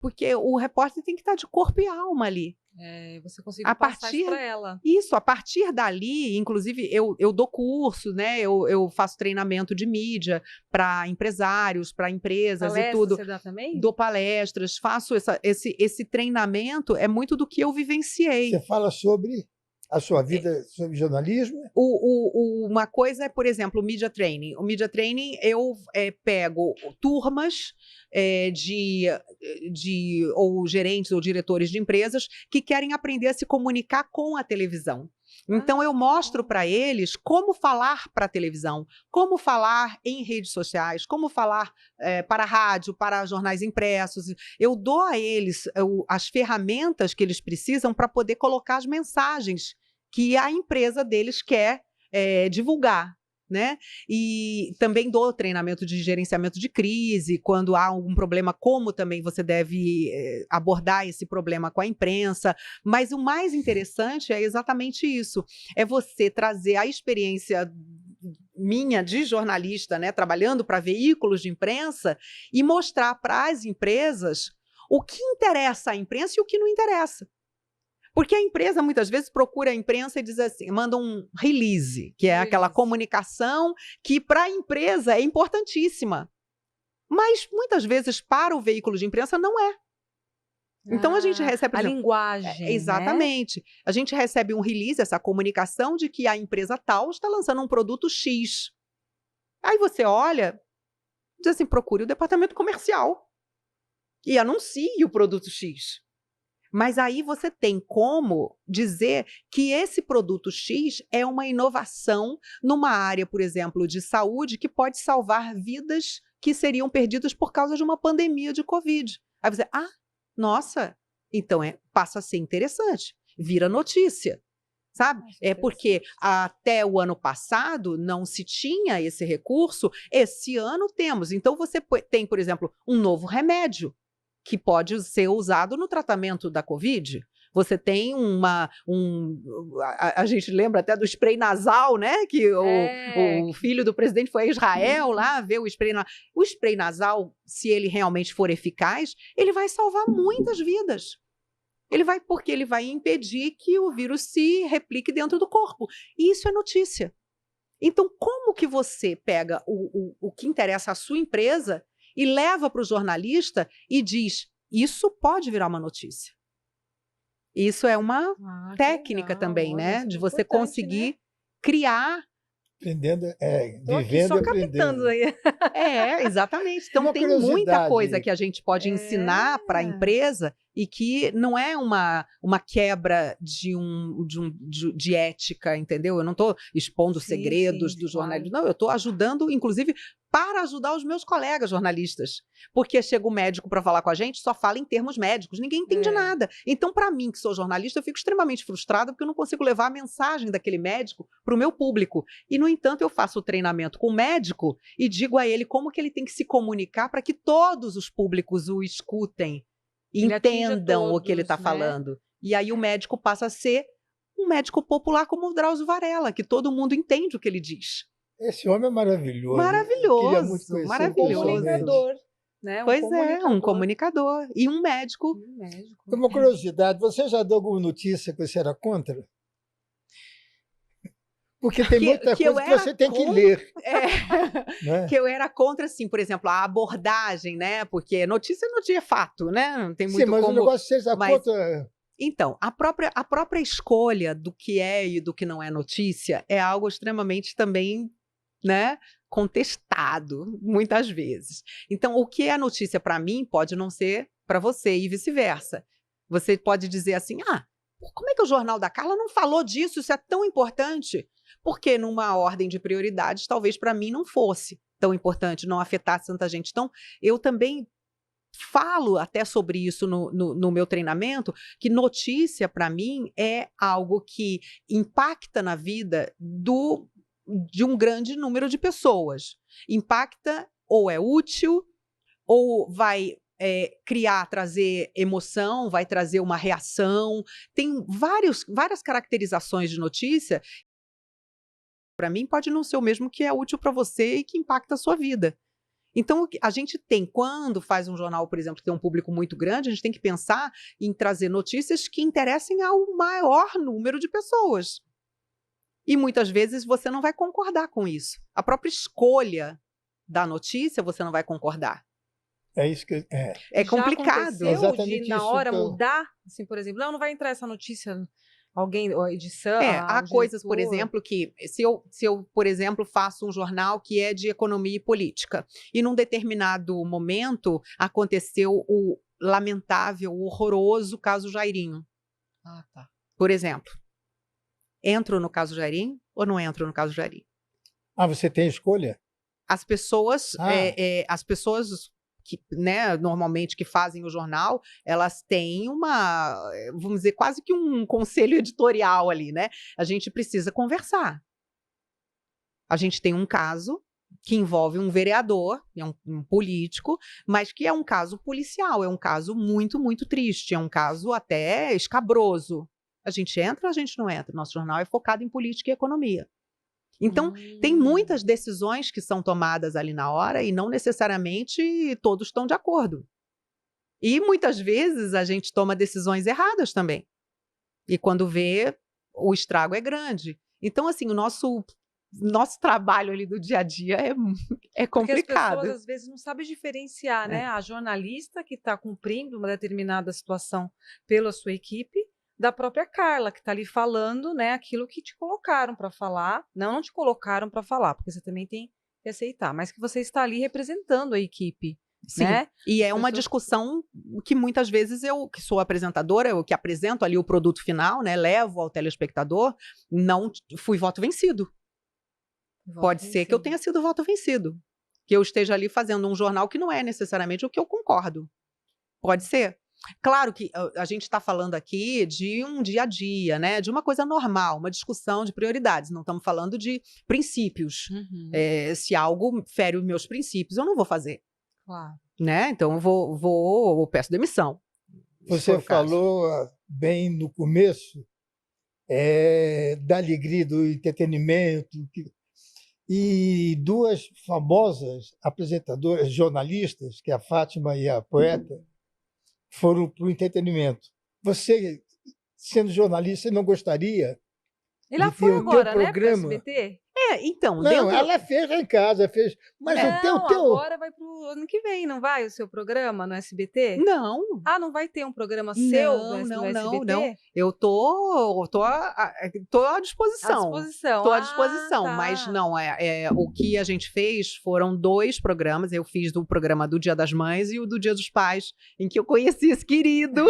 Porque o repórter tem que estar de corpo e alma ali. Você conseguiu passar isso para ela. Isso, a partir dali, inclusive, eu dou curso, né? Eu faço treinamento de mídia para empresários, para empresas Palestra, e tudo. você dá também? Dou palestras, faço esse treinamento, é muito do que eu vivenciei. Você fala sobre a sua vida, sobre jornalismo? Uma coisa é, por exemplo, o Media Training. O Media Training, eu pego turmas ou gerentes ou diretores de empresas que querem aprender a se comunicar com a televisão. Então, eu mostro para eles como falar para a televisão, como falar em redes sociais, como falar para a rádio, para jornais impressos. Eu dou a eles as ferramentas que eles precisam para poder colocar as mensagens que a empresa deles quer divulgar. Né? E também dou treinamento de gerenciamento de crise, quando há algum problema, como também você deve abordar esse problema com a imprensa. Mas o mais interessante é exatamente isso, é você trazer a experiência minha de jornalista, né, trabalhando para veículos de imprensa, e mostrar para as empresas o que interessa à imprensa e o que não interessa. Porque a empresa, muitas vezes, procura a imprensa e diz assim, manda um release, que é aquela comunicação que, para a empresa, é importantíssima. Mas, muitas vezes, para o veículo de imprensa, não é. Então, a gente recebe... A linguagem, exatamente. Né? A gente recebe um release, essa comunicação de que a empresa tal está lançando um produto X. Aí você olha, diz assim, procure o departamento comercial e anuncie o produto X. Mas aí você tem como dizer que esse produto X é uma inovação numa área, por exemplo, de saúde, que pode salvar vidas que seriam perdidas por causa de uma pandemia de Covid. Aí você, nossa, então passa a ser interessante, vira notícia, sabe? Porque até o ano passado não se tinha esse recurso, esse ano temos. Então você tem, por exemplo, um novo remédio que pode ser usado no tratamento da Covid. Você tem a gente lembra até do spray nasal, né? Que o filho do presidente foi a Israel lá ver o spray nasal. O spray nasal, se ele realmente for eficaz, ele vai salvar muitas vidas. Porque ele vai impedir que o vírus se replique dentro do corpo. E isso é notícia. Então, como que você pega o que interessa à sua empresa e leva para o jornalista e diz, isso pode virar uma notícia? Isso é uma técnica também, né? De você conseguir criar... Aprendendo, Tô aqui vivendo só e aprendendo. captando aí. Exatamente. Então tem muita coisa que a gente pode ensinar para a empresa e que não é uma quebra de ética, entendeu? Eu não estou expondo segredos do jornalismo. Não, eu estou ajudando, inclusive, para ajudar os meus colegas jornalistas. Porque chega o médico para falar com a gente, só fala em termos médicos, ninguém entende nada. Então, para mim, que sou jornalista, eu fico extremamente frustrada porque eu não consigo levar a mensagem daquele médico para o meu público. E, no entanto, eu faço o treinamento com o médico e digo a ele como que ele tem que se comunicar para que todos os públicos o escutem e entendam o que ele está falando. E aí o médico passa a ser um médico popular como o Drauzio Varela, que todo mundo entende o que ele diz. Esse homem é maravilhoso. Maravilhoso, maravilhoso. Um comunicador, né? Um comunicador e um médico. Tem uma curiosidade, você já deu alguma notícia que você era contra? Porque tem muita coisa que você tem que ler. Né? Que eu era contra, assim, por exemplo, a abordagem, né? Porque notícia é fato, né? Não tem muito mas o negócio seja contra... Então, a própria escolha do que é e do que não é notícia é algo extremamente também, né, contestado, muitas vezes. Então, o que é notícia para mim pode não ser para você e vice-versa. Você pode dizer assim, como é que o Jornal da Carla não falou disso? Isso é tão importante. Porque numa ordem de prioridades, talvez para mim não fosse tão importante, não afetasse tanta gente. Então, eu também falo até sobre isso no meu treinamento, que notícia, para mim, é algo que impacta na vida de um grande número de pessoas. Impacta ou é útil, ou vai trazer emoção, vai trazer uma reação. Tem várias caracterizações de notícia. Para mim, pode não ser o mesmo que é útil para você e que impacta a sua vida. Então, a gente tem, quando faz um jornal, por exemplo, que tem um público muito grande, a gente tem que pensar em trazer notícias que interessem ao maior número de pessoas. E muitas vezes você não vai concordar com isso. A própria escolha da notícia, você não vai concordar. É isso que é complicado. Já aconteceu de, na hora, mudar? Assim, por exemplo, não vai entrar essa notícia, alguém, a edição... há coisas, por exemplo, que se eu, por exemplo, faço um jornal que é de economia e política, e num determinado momento aconteceu o lamentável, o horroroso caso Jairinho. Ah, tá. Por exemplo, entro no caso Jairinho ou não entro no caso Jairinho? Ah, você tem escolha? As pessoas que, né, normalmente que fazem o jornal, elas têm vamos dizer, quase que um conselho editorial ali, né? A gente precisa conversar. A gente tem um caso que envolve um vereador, um político, mas que é um caso policial, é um caso muito, muito triste, é um caso até escabroso. A gente entra ou a gente não entra? Nosso jornal é focado em política e economia. Então, tem muitas decisões que são tomadas ali na hora e não necessariamente todos estão de acordo. E muitas vezes a gente toma decisões erradas também. E quando vê, o estrago é grande. Então, assim, o nosso trabalho ali do dia a dia é complicado. Porque as pessoas, às vezes, não sabem diferenciar, né? A jornalista que está cumprindo uma determinada situação pela sua equipe, da própria Carla, que está ali falando, né, aquilo que te colocaram para falar. Não te colocaram para falar, porque você também tem que aceitar, mas que você está ali representando a equipe. Sim, né? E é uma discussão que muitas vezes eu, que sou apresentadora, eu que apresento ali o produto final, né, levo ao telespectador, não fui voto vencido. Pode ser que eu tenha sido voto vencido, que eu esteja ali fazendo um jornal que não é necessariamente o que eu concordo. Pode ser. Claro que a gente está falando aqui de um dia a dia, né? De uma coisa normal, uma discussão de prioridades. Não estamos falando de princípios. Se algo fere os meus princípios, eu não vou fazer. Claro. Né? Então eu peço demissão. Você falou bem no começo da alegria, do entretenimento. E duas famosas apresentadoras, jornalistas, que é a Fátima e a Poeta, foram para o entretenimento. Você, sendo jornalista, não gostaria Ela de ter foi o agora, teu programa? Né, pro SBT? Então... Não, ela fez lá em casa, fez. Mas o teu... agora vai pro ano que vem, não vai o seu programa no SBT? Não. Ah, não vai ter um programa seu no SBT? Não. Eu tô à disposição. Estou à disposição, tá. Mas não, o que a gente fez foram 2 programas. Eu fiz do programa do Dia das Mães e o do Dia dos Pais, em que eu conheci esse querido.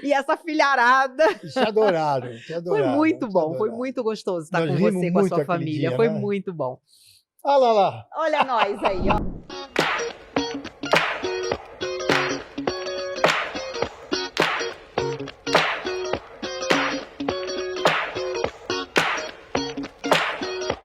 E essa filharada. Te adoraram. Foi muito bom, foi muito gostoso estar com você, com a sua família. Dia, foi né? muito bom. Olha lá. Olha nós aí, ó.